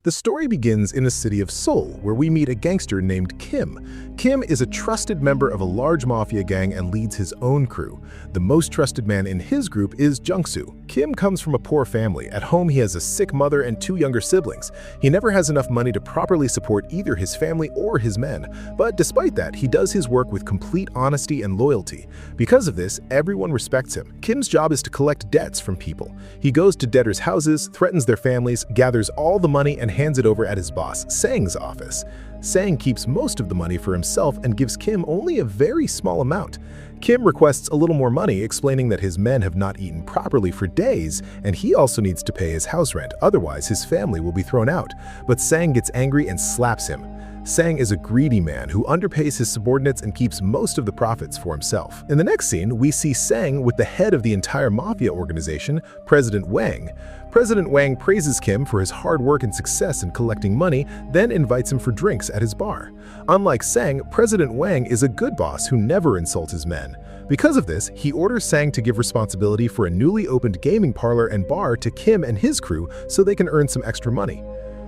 The story begins in the city of Seoul, where we meet a gangster named Kim. Kim is a trusted member of a large mafia gang and leads his own crew. The most trusted man in his group is Jung-soo. Kim comes from a poor family. At home, he has a sick mother and two younger siblings. He never has enough money to properly support either his family or his men. But despite that, he does his work with complete honesty and loyalty. Because of this, everyone respects him. Kim's job is to collect debts from people. He goes to debtors' houses, threatens their families, gathers all the money, and hands it over at his boss, Sang's office. Sang keeps most of the money for himself and gives Kim only a very small amount. Kim requests a little more money, explaining that his men have not eaten properly for days, and he also needs to pay his house rent, otherwise his family will be thrown out. But Sang gets angry and slaps him. Sang is a greedy man who underpays his subordinates and keeps most of the profits for himself. In the next scene, we see Sang with the head of the entire mafia organization, President Wang. President Wang praises Kim for his hard work and success in collecting money, then invites him for drinks at his bar. Unlike Sang, President Wang is a good boss who never insults his men. Because of this, he orders Sang to give responsibility for a newly opened gaming parlor and bar to Kim and his crew so they can earn some extra money.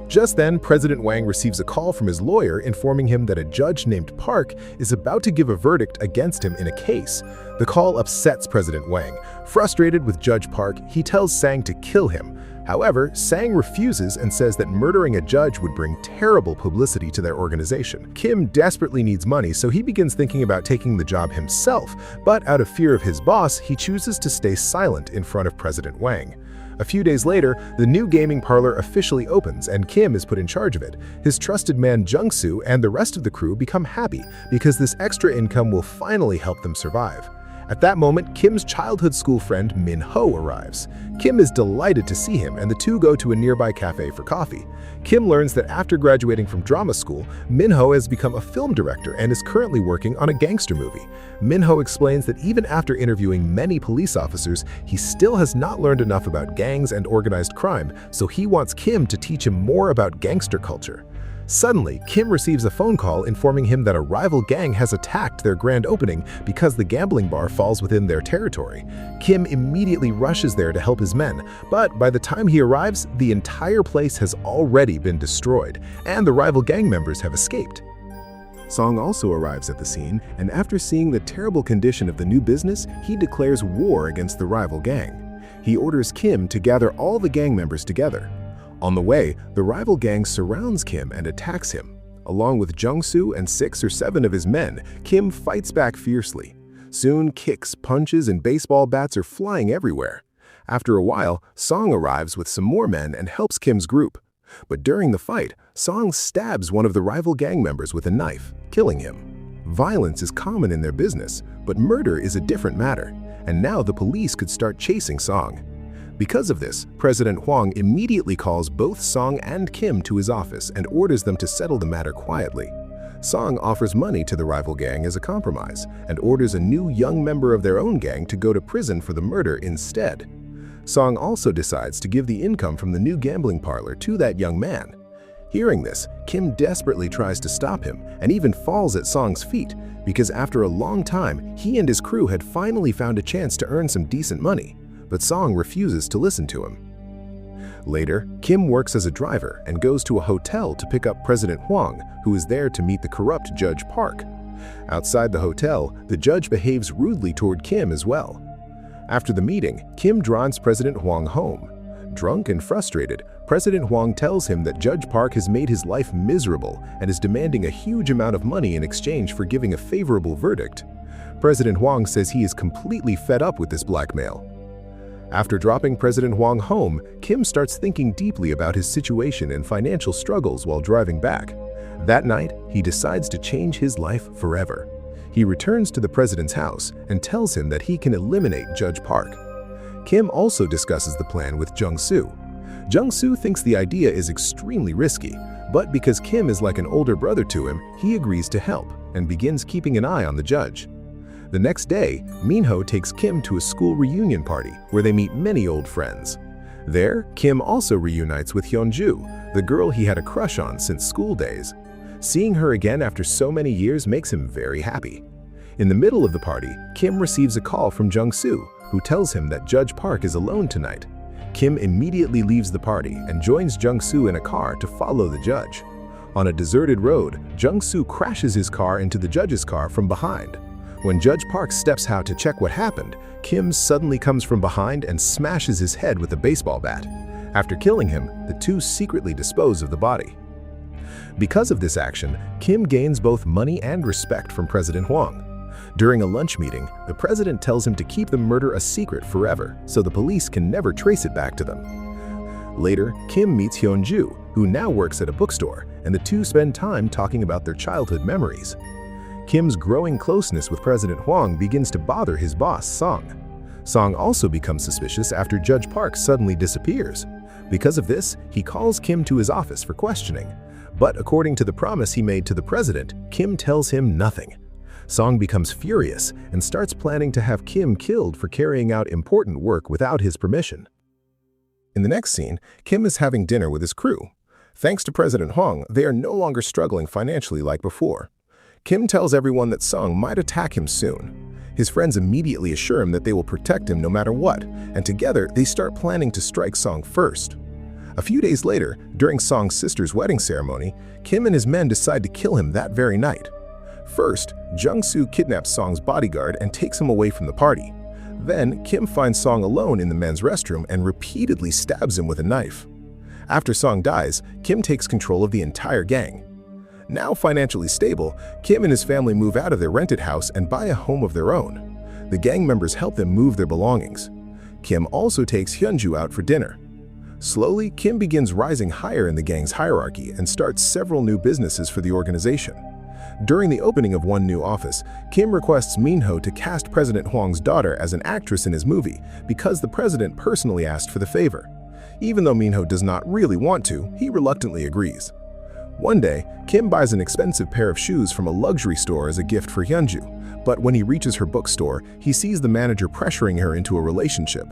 Just then, President Wang receives a call from his lawyer informing him that a judge named Park is about to give a verdict against him in a case. The call upsets President Wang. Frustrated with Judge Park, he tells Sang to kill him. However, Sang refuses and says that murdering a judge would bring terrible publicity to their organization. Kim desperately needs money, so he begins thinking about taking the job himself, but out of fear of his boss, he chooses to stay silent in front of President Wang. A few days later, the new gaming parlor officially opens and Kim is put in charge of it. His trusted man Jung-soo and the rest of the crew become happy because this extra income will finally help them survive. At that moment, Kim's childhood school friend Min-ho arrives. Kim is delighted to see him and the two go to a nearby cafe for coffee. Kim learns that after graduating from drama school, Min-ho has become a film director and is currently working on a gangster movie. Min-ho explains that even after interviewing many police officers, he still has not learned enough about gangs and organized crime, so he wants Kim to teach him more about gangster culture. Suddenly, Kim receives a phone call informing him that a rival gang has attacked their grand opening because the gambling bar falls within their territory. Kim immediately rushes there to help his men, but by the time he arrives, the entire place has already been destroyed, and the rival gang members have escaped. Song also arrives at the scene, and after seeing the terrible condition of the new business, he declares war against the rival gang. He orders Kim to gather all the gang members together. On the way, the rival gang surrounds Kim and attacks him. Along with Jung-soo and 6 or 7 of his men, Kim fights back fiercely. Soon, kicks, punches, and baseball bats are flying everywhere. After a while, Song arrives with some more men and helps Kim's group. But during the fight, Song stabs one of the rival gang members with a knife, killing him. Violence is common in their business, but murder is a different matter, and now the police could start chasing Song. Because of this, President Hwang immediately calls both Song and Kim to his office and orders them to settle the matter quietly. Song offers money to the rival gang as a compromise and orders a new young member of their own gang to go to prison for the murder instead. Song also decides to give the income from the new gambling parlor to that young man. Hearing this, Kim desperately tries to stop him and even falls at Song's feet because after a long time, he and his crew had finally found a chance to earn some decent money. But Song refuses to listen to him. Later, Kim works as a driver and goes to a hotel to pick up President Hwang, who is there to meet the corrupt Judge Park. Outside the hotel, the judge behaves rudely toward Kim as well. After the meeting, Kim drives President Hwang home. Drunk and frustrated, President Hwang tells him that Judge Park has made his life miserable and is demanding a huge amount of money in exchange for giving a favorable verdict. President Hwang says he is completely fed up with this blackmail. After dropping President Hwang home, Kim starts thinking deeply about his situation and financial struggles while driving back. That night, he decides to change his life forever. He returns to the president's house and tells him that he can eliminate Judge Park. Kim also discusses the plan with Jung-soo. Jung-soo thinks the idea is extremely risky, but because Kim is like an older brother to him, he agrees to help and begins keeping an eye on the judge. The next day, Min-ho takes Kim to a school reunion party where they meet many old friends. There, Kim also reunites with Hyun-ju, the girl he had a crush on since school days. Seeing her again after so many years makes him very happy. In the middle of the party, Kim receives a call from Jung-soo, who tells him that Judge Park is alone tonight. Kim immediately leaves the party and joins Jung-soo in a car to follow the judge. On a deserted road, Jung-soo crashes his car into the judge's car from behind. When Judge Park steps out to check what happened, Kim suddenly comes from behind and smashes his head with a baseball bat. After killing him, the two secretly dispose of the body. Because of this action, Kim gains both money and respect from President Hwang. During a lunch meeting, the president tells him to keep the murder a secret forever, so the police can never trace it back to them. Later, Kim meets Hyun-ju, who now works at a bookstore, and the two spend time talking about their childhood memories. Kim's growing closeness with President Hwang begins to bother his boss, Song. Song also becomes suspicious after Judge Park suddenly disappears. Because of this, he calls Kim to his office for questioning. But according to the promise he made to the president, Kim tells him nothing. Song becomes furious and starts planning to have Kim killed for carrying out important work without his permission. In the next scene, Kim is having dinner with his crew. Thanks to President Hwang, they are no longer struggling financially like before. Kim tells everyone that Song might attack him soon. His friends immediately assure him that they will protect him no matter what, and together they start planning to strike Song first. A few days later, during Song's sister's wedding ceremony, Kim and his men decide to kill him that very night. First, Jung-soo kidnaps Song's bodyguard and takes him away from the party. Then, Kim finds Song alone in the men's restroom and repeatedly stabs him with a knife. After Song dies, Kim takes control of the entire gang. Now financially stable, Kim and his family move out of their rented house and buy a home of their own. The gang members help them move their belongings. Kim also takes Hyun-ju out for dinner. Slowly, Kim begins rising higher in the gang's hierarchy and starts several new businesses for the organization. During the opening of one new office, Kim requests Minho to cast President Hwang's daughter as an actress in his movie because the president personally asked for the favor. Even though Minho does not really want to, he reluctantly agrees. One day, Kim buys an expensive pair of shoes from a luxury store as a gift for Hyun-ju, but when he reaches her bookstore, he sees the manager pressuring her into a relationship.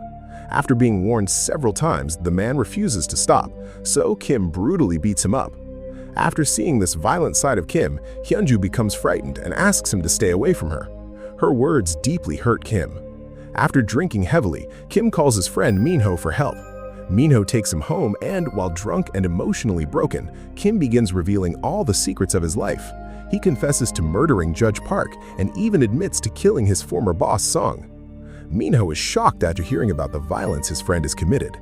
After being warned several times, the man refuses to stop, so Kim brutally beats him up. After seeing this violent side of Kim, Hyun-ju becomes frightened and asks him to stay away from her. Her words deeply hurt Kim. After drinking heavily, Kim calls his friend Minho for help. Minho takes him home and, while drunk and emotionally broken, Kim begins revealing all the secrets of his life. He confesses to murdering Judge Park and even admits to killing his former boss, Song. Minho is shocked after hearing about the violence his friend has committed.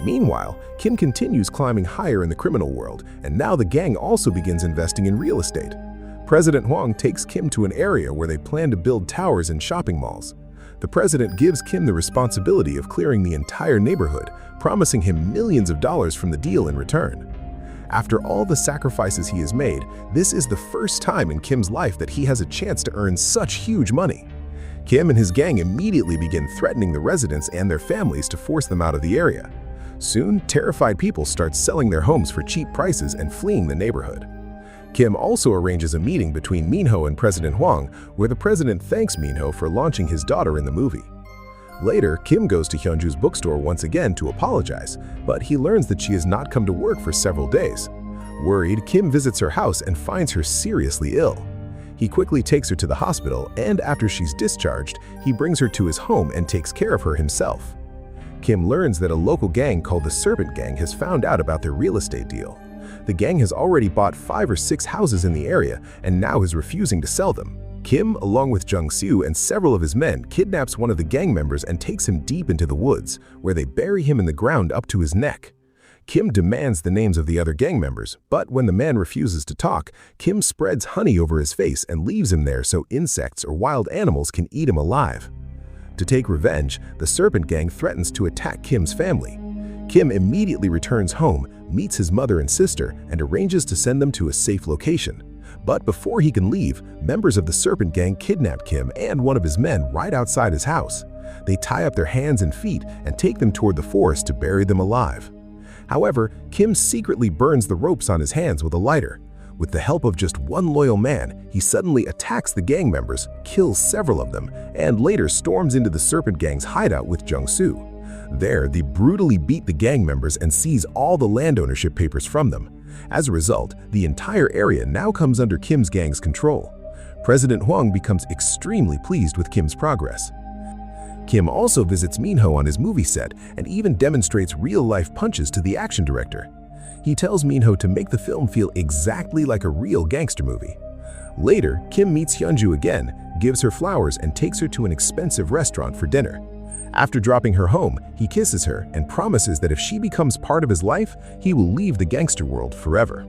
Meanwhile, Kim continues climbing higher in the criminal world, and now the gang also begins investing in real estate. President Hwang takes Kim to an area where they plan to build towers and shopping malls. The president gives Kim the responsibility of clearing the entire neighborhood, promising him millions of dollars from the deal in return. After all the sacrifices he has made, this is the first time in Kim's life that he has a chance to earn such huge money. Kim and his gang immediately begin threatening the residents and their families to force them out of the area. Soon, terrified people start selling their homes for cheap prices and fleeing the neighborhood. Kim also arranges a meeting between Minho and President Hwang, where the president thanks Minho for launching his daughter in the movie. Later, Kim goes to Hyun-ju's bookstore once again to apologize, but he learns that she has not come to work for several days. Worried, Kim visits her house and finds her seriously ill. He quickly takes her to the hospital, and after she's discharged, he brings her to his home and takes care of her himself. Kim learns that a local gang called the Serpent Gang has found out about their real estate deal. The gang has already bought 5 or 6 houses in the area and now is refusing to sell them. Kim, along with Jung-soo and several of his men, kidnaps one of the gang members and takes him deep into the woods, where they bury him in the ground up to his neck. Kim demands the names of the other gang members, but when the man refuses to talk, Kim spreads honey over his face and leaves him there so insects or wild animals can eat him alive. To take revenge, the Serpent Gang threatens to attack Kim's family. Kim immediately returns home, meets his mother and sister, and arranges to send them to a safe location. But before he can leave, members of the Serpent Gang kidnap Kim and one of his men right outside his house. They tie up their hands and feet and take them toward the forest to bury them alive. However, Kim secretly burns the ropes on his hands with a lighter. With the help of just one loyal man, he suddenly attacks the gang members, kills several of them, and later storms into the Serpent Gang's hideout with Jung-soo. There, they brutally beat the gang members and seize all the land ownership papers from them. As a result, the entire area now comes under Kim's gang's control. President Hwang becomes extremely pleased with Kim's progress. Kim also visits Minho on his movie set and even demonstrates real-life punches to the action director. He tells Minho to make the film feel exactly like a real gangster movie. Later, Kim meets Hyunju again, gives her flowers, and takes her to an expensive restaurant for dinner. After dropping her home, he kisses her and promises that if she becomes part of his life, he will leave the gangster world forever.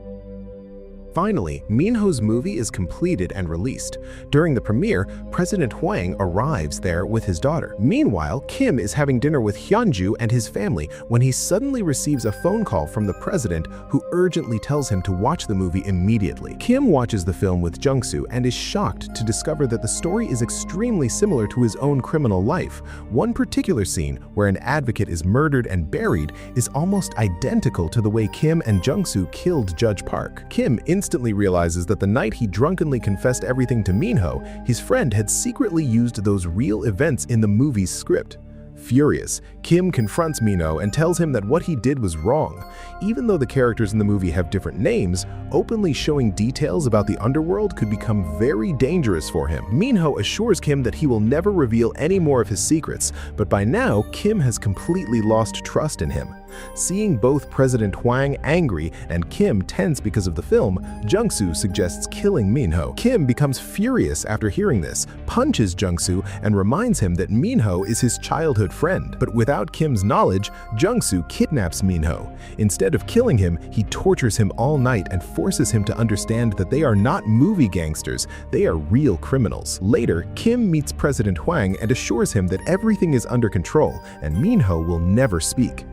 Finally, Minho's movie is completed and released. During the premiere, President Hwang arrives there with his daughter. Meanwhile, Kim is having dinner with Hyunju and his family when he suddenly receives a phone call from the president, who urgently tells him to watch the movie immediately. Kim watches the film with Jung-soo and is shocked to discover that the story is extremely similar to his own criminal life. One particular scene, where an advocate is murdered and buried, is almost identical to the way Kim and Jung-soo killed Judge Park. Kim instantly realizes that the night he drunkenly confessed everything to Minho, his friend had secretly used those real events in the movie's script. Furious, Kim confronts Minho and tells him that what he did was wrong. Even though the characters in the movie have different names, openly showing details about the underworld could become very dangerous for him. Minho assures Kim that he will never reveal any more of his secrets, but by now, Kim has completely lost trust in him. Seeing both President Hwang angry and Kim tense because of the film, Jung-soo suggests killing Minho. Kim becomes furious after hearing this, punches Jung-soo, and reminds him that Minho is his childhood friend. But without Kim's knowledge, Jung-soo kidnaps Minho. Instead of killing him, he tortures him all night and forces him to understand that they are not movie gangsters, they are real criminals. Later, Kim meets President Hwang and assures him that everything is under control and Minho will never speak.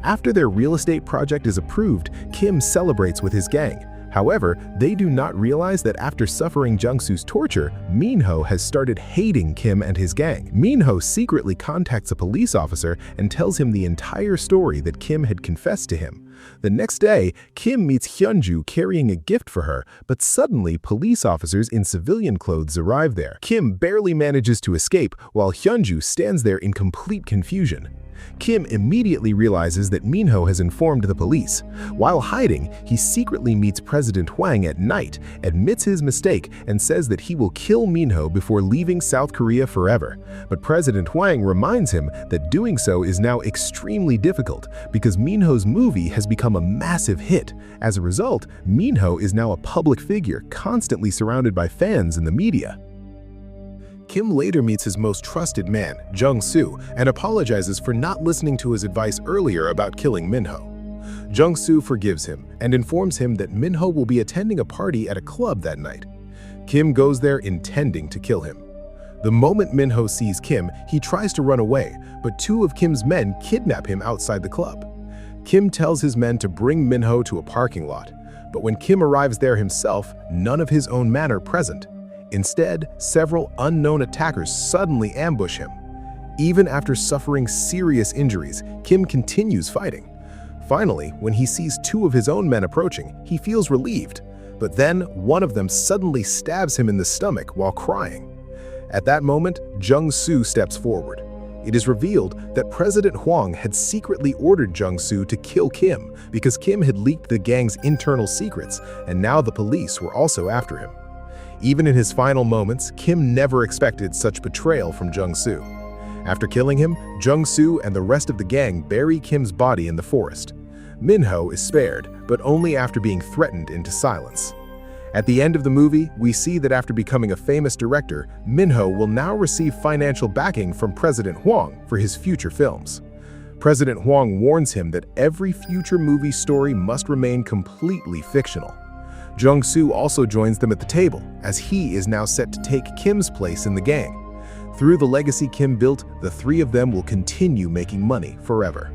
After their real estate project is approved, Kim celebrates with his gang. However, they do not realize that after suffering Jung-soo's torture, Minho has started hating Kim and his gang. Minho secretly contacts a police officer and tells him the entire story that Kim had confessed to him. The next day, Kim meets Hyunju carrying a gift for her, but suddenly police officers in civilian clothes arrive there. Kim barely manages to escape, while Hyunju stands there in complete confusion. Kim immediately realizes that Minho has informed the police. While hiding, he secretly meets President Hwang at night, admits his mistake, and says that he will kill Minho before leaving South Korea forever. But President Hwang reminds him that doing so is now extremely difficult because Minho's movie has become a massive hit. As a result, Minho is now a public figure, constantly surrounded by fans and the media. Kim later meets his most trusted man, Jung-soo, and apologizes for not listening to his advice earlier about killing Minho. Jung-soo forgives him and informs him that Minho will be attending a party at a club that night. Kim goes there intending to kill him. The moment Minho sees Kim, he tries to run away, but two of Kim's men kidnap him outside the club. Kim tells his men to bring Minho to a parking lot, but when Kim arrives there himself, none of his own men are present. Instead, several unknown attackers suddenly ambush him. Even after suffering serious injuries, Kim continues fighting. Finally, when he sees two of his own men approaching, he feels relieved. But then, one of them suddenly stabs him in the stomach while crying. At that moment, Jung-soo steps forward. It is revealed that President Hwang had secretly ordered Jung-soo to kill Kim because Kim had leaked the gang's internal secrets, and now the police were also after him. Even in his final moments, Kim never expected such betrayal from Jung-soo. After killing him, Jung-soo and the rest of the gang bury Kim's body in the forest. Minho is spared, but only after being threatened into silence. At the end of the movie, we see that after becoming a famous director, Minho will now receive financial backing from President Hwang for his future films. President Hwang warns him that every future movie story must remain completely fictional. Jung-soo also joins them at the table, as he is now set to take Kim's place in the gang. Through the legacy Kim built, the three of them will continue making money forever.